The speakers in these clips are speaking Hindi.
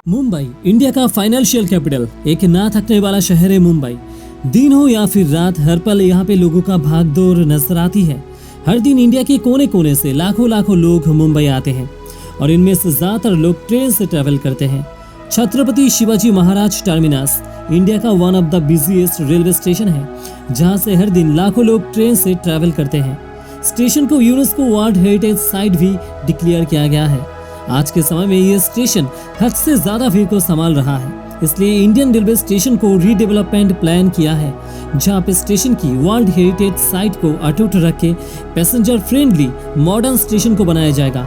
मुंबई इंडिया का फाइनेंशियल कैपिटल, एक ना थकने वाला शहर है मुंबई। दिन हो या फिर रात, हर पल यहाँ पे लोगों का भागदौड़ नजर आती है। हर दिन इंडिया के कोने कोने से लाखों लाखों लोग मुंबई आते हैं और इनमें से ज्यादातर लोग ट्रेन से ट्रेवल करते हैं। छत्रपति शिवाजी महाराज टर्मिनस इंडिया का one of the busiest railway station है, जहाँ से हर दिन लाखों लोग ट्रेन से ट्रेवल करते हैं। स्टेशन को यूनेस्को वर्ल्ड हेरिटेज साइट भी डिक्लेयर किया गया है। आज के समय में ये स्टेशन हद से ज्यादा भीड़ को संभाल रहा है, इसलिए इंडियन रेलवे स्टेशन को रीडेवलपमेंट प्लान किया है, जहां पे स्टेशन की वर्ल्ड हेरिटेज साइट को अटूट रख के पैसेंजर फ्रेंडली मॉडर्न स्टेशन को बनाया जाएगा।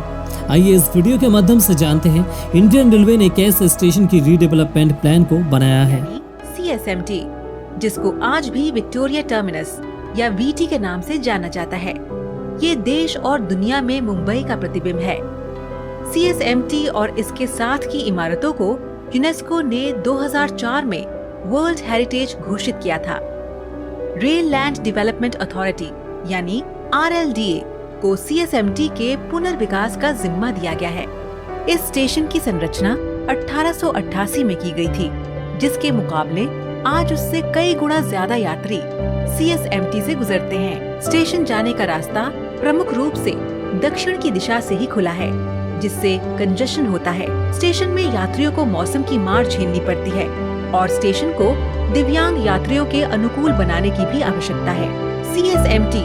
आइए इस वीडियो के माध्यम से जानते हैं इंडियन रेलवे ने कैसे स्टेशन की रीडेवलपमेंट प्लान को बनाया है। CSMT, जिसको आज भी विक्टोरिया टर्मिनस या VT के नाम से जाना जाता है, ये देश और दुनिया में मुंबई का प्रतिबिंब है। CSMT और इसके साथ की इमारतों को यूनेस्को ने 2004 में वर्ल्ड हेरिटेज घोषित किया था। रेल लैंड डेवलपमेंट अथॉरिटी यानी RLDA को CSMT के पुनर्विकास का जिम्मा दिया गया है। इस स्टेशन की संरचना 1888 में की गई थी, जिसके मुकाबले आज उससे कई गुना ज्यादा यात्री CSMT से गुजरते हैं। स्टेशन जाने का रास्ता प्रमुख रूप से दक्षिण की दिशा से ही खुला है, जिससे कंजेशन होता है। स्टेशन में यात्रियों को मौसम की मार झेलनी पड़ती है और स्टेशन को दिव्यांग यात्रियों के अनुकूल बनाने की भी आवश्यकता है। CSMT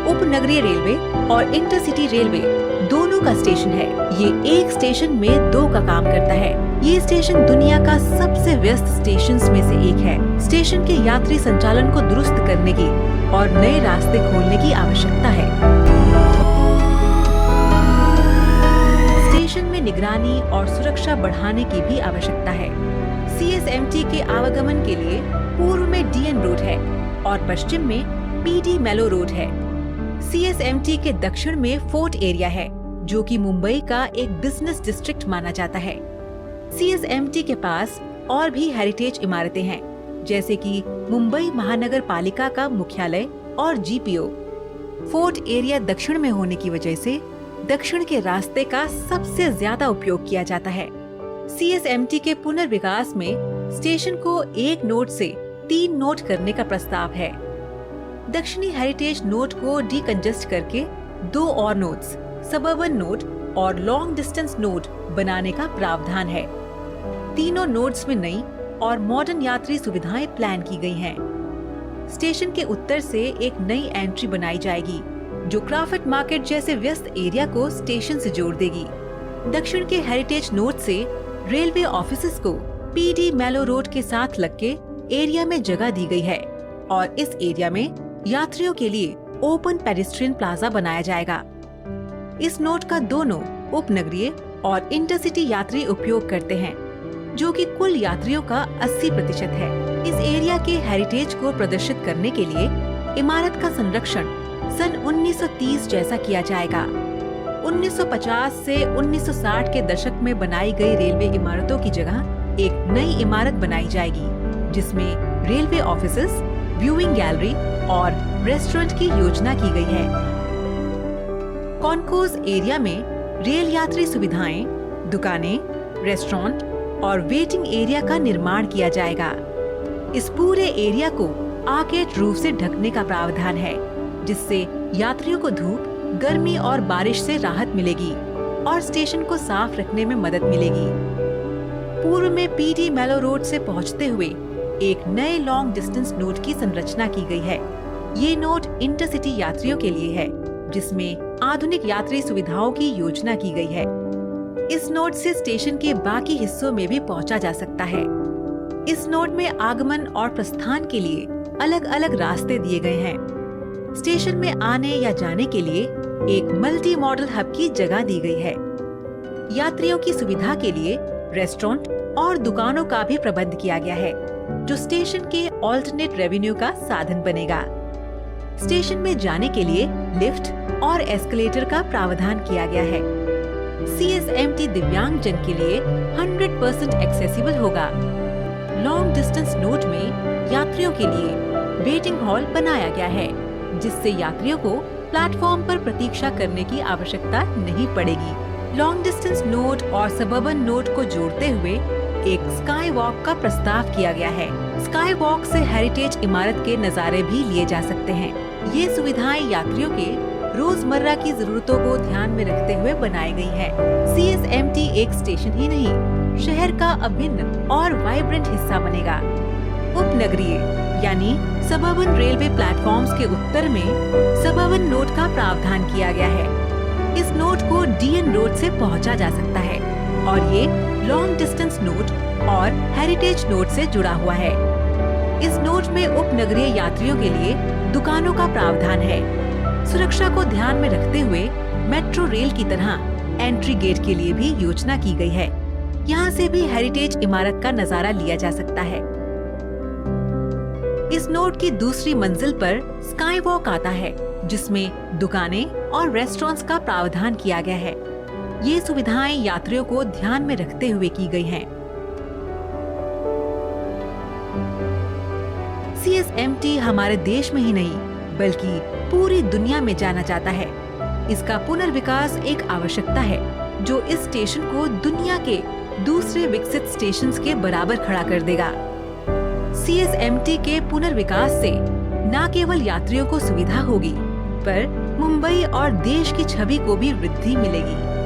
उपनगरीय रेलवे और इंटरसिटी रेलवे दोनों का स्टेशन है। ये एक स्टेशन में दो का काम करता है। ये स्टेशन दुनिया का सबसे व्यस्त स्टेशंस में से एक है। स्टेशन के यात्री संचालन को दुरुस्त करने की और नए रास्ते खोलने की आवश्यकता है। स्टेशन में निगरानी और सुरक्षा बढ़ाने की भी आवश्यकता है। CSMT के आवागमन के लिए पूर्व में DN रोड है और पश्चिम में PD मेलो रोड है। CSMT के दक्षिण में फोर्ट एरिया है, जो कि मुंबई का एक बिजनेस डिस्ट्रिक्ट माना जाता है। CSMT के पास और भी हेरिटेज इमारतें हैं, जैसे कि मुंबई महानगर पालिका का मुख्यालय और GPO। फोर्ट एरिया दक्षिण में होने की वजह से दक्षिण के रास्ते का सबसे ज्यादा उपयोग किया जाता है। CSMT के पुनर्विकास में स्टेशन को 1 नोड से 3 नोड करने का प्रस्ताव है। दक्षिणी हेरिटेज नोड को डीकंजेस्ट करके 2 और नोड्स, सबर्बन नोड और लॉन्ग डिस्टेंस नोड बनाने का प्रावधान है। तीनों नोड्स में नई और मॉडर्न यात्री सुविधाएं प्लान की गई हैं। स्टेशन के उत्तर से एक नई एंट्री बनाई जाएगी, जो क्राफट मार्केट जैसे व्यस्त एरिया को स्टेशन से जोड़ देगी। दक्षिण के हेरिटेज नोड से रेलवे ऑफिसेज को PD मेलो रोड के साथ लगके एरिया में जगह दी गई है और इस एरिया में यात्रियों के लिए ओपन पेडेस्ट्रियन प्लाजा बनाया जाएगा। इस नोड का दोनों उपनगरीय और इंटरसिटी यात्री उपयोग करते हैं, जो कि कुल यात्रियों का 80% है। इस एरिया के हेरिटेज को प्रदर्शित करने के लिए इमारत का संरक्षण सन 1930 जैसा किया जाएगा। 1950 से 1960 के दशक में बनाई गई रेलवे इमारतों की जगह एक नई इमारत बनाई जाएगी, जिसमें रेलवे ऑफिसेज, व्यूइंग गैलरी और रेस्टोरेंट की योजना की गई है। कॉन्कोर्स एरिया में रेल यात्री सुविधाएं, दुकानें, रेस्टोरेंट और वेटिंग एरिया का निर्माण किया जाएगा। इस पूरे एरिया को आर्केड रूफ से ढकने का प्रावधान है, जिससे यात्रियों को धूप, गर्मी और बारिश से राहत मिलेगी और स्टेशन को साफ रखने में मदद मिलेगी। पूर्व में PD मेलो रोड से पहुंचते हुए एक नए लॉन्ग डिस्टेंस नोड की संरचना की गई है। ये नोड इंटरसिटी यात्रियों के लिए है, जिसमें आधुनिक यात्री सुविधाओं की योजना की गई है। इस नोड से स्टेशन के बाकी हिस्सों में भी पहुंचा जा सकता है। इस नोड में आगमन और प्रस्थान के लिए अलग अलग रास्ते दिए गए हैं। स्टेशन में आने या जाने के लिए एक मल्टी मॉडल हब की जगह दी गई है। यात्रियों की सुविधा के लिए रेस्टोरेंट और दुकानों का भी प्रबंध किया गया है, जो स्टेशन के ऑल्टरनेट रेवेन्यू का साधन बनेगा। स्टेशन में जाने के लिए लिफ्ट और एस्केलेटर का प्रावधान किया गया है। CSMT दिव्यांग जन के लिए 100% एक्सेसिबल होगा। लॉन्ग डिस्टेंस नोड में यात्रियों के लिए वेटिंग हॉल बनाया गया है, जिससे यात्रियों को प्लेटफॉर्म पर प्रतीक्षा करने की आवश्यकता नहीं पड़ेगी। लॉन्ग डिस्टेंस नोड और सबर्बन नोड को जोड़ते हुए एक स्काई वॉक का प्रस्ताव किया गया है। स्काई वॉक से हेरिटेज इमारत के नज़ारे भी लिए जा सकते हैं। ये सुविधाएं यात्रियों के रोजमर्रा की जरूरतों को ध्यान में रखते हुए बनाई गई है। CSMT एक स्टेशन ही नहीं, शहर का अभिन्न और वाइब्रेंट हिस्सा बनेगा। उपनगरीय यानी सबअर्बन रेलवे प्लेटफॉर्म्स के उत्तर में सबअर्बन नोड का प्रावधान किया गया है। इस नोड को DN रोड से पहुंचा जा सकता है और ये लॉन्ग डिस्टेंस नोड और हेरिटेज नोड से जुड़ा हुआ है। इस नोड में उपनगरीय यात्रियों के लिए दुकानों का प्रावधान है। सुरक्षा को ध्यान में रखते हुए मेट्रो रेल की तरह एंट्री गेट के लिए भी योजना की गई है। यहाँ से भी हेरिटेज इमारत का नजारा लिया जा सकता है। इस नोड की दूसरी मंजिल पर स्काई वॉक आता है, जिसमें दुकानें और रेस्टोरेंट्स का प्रावधान किया गया है। ये सुविधाएं यात्रियों को ध्यान में रखते हुए की गई हैं। CSMT हमारे देश में ही नहीं बल्कि पूरी दुनिया में जाना जाता है। इसका पुनर्विकास एक आवश्यकता है जो इस स्टेशन को दुनिया के दूसरे विकसित स्टेशंस के बराबर खड़ा कर देगा। CSMT के पुनर्विकास से न केवल यात्रियों को सुविधा होगी, पर मुंबई और देश की छवि को भी वृद्धि मिलेगी।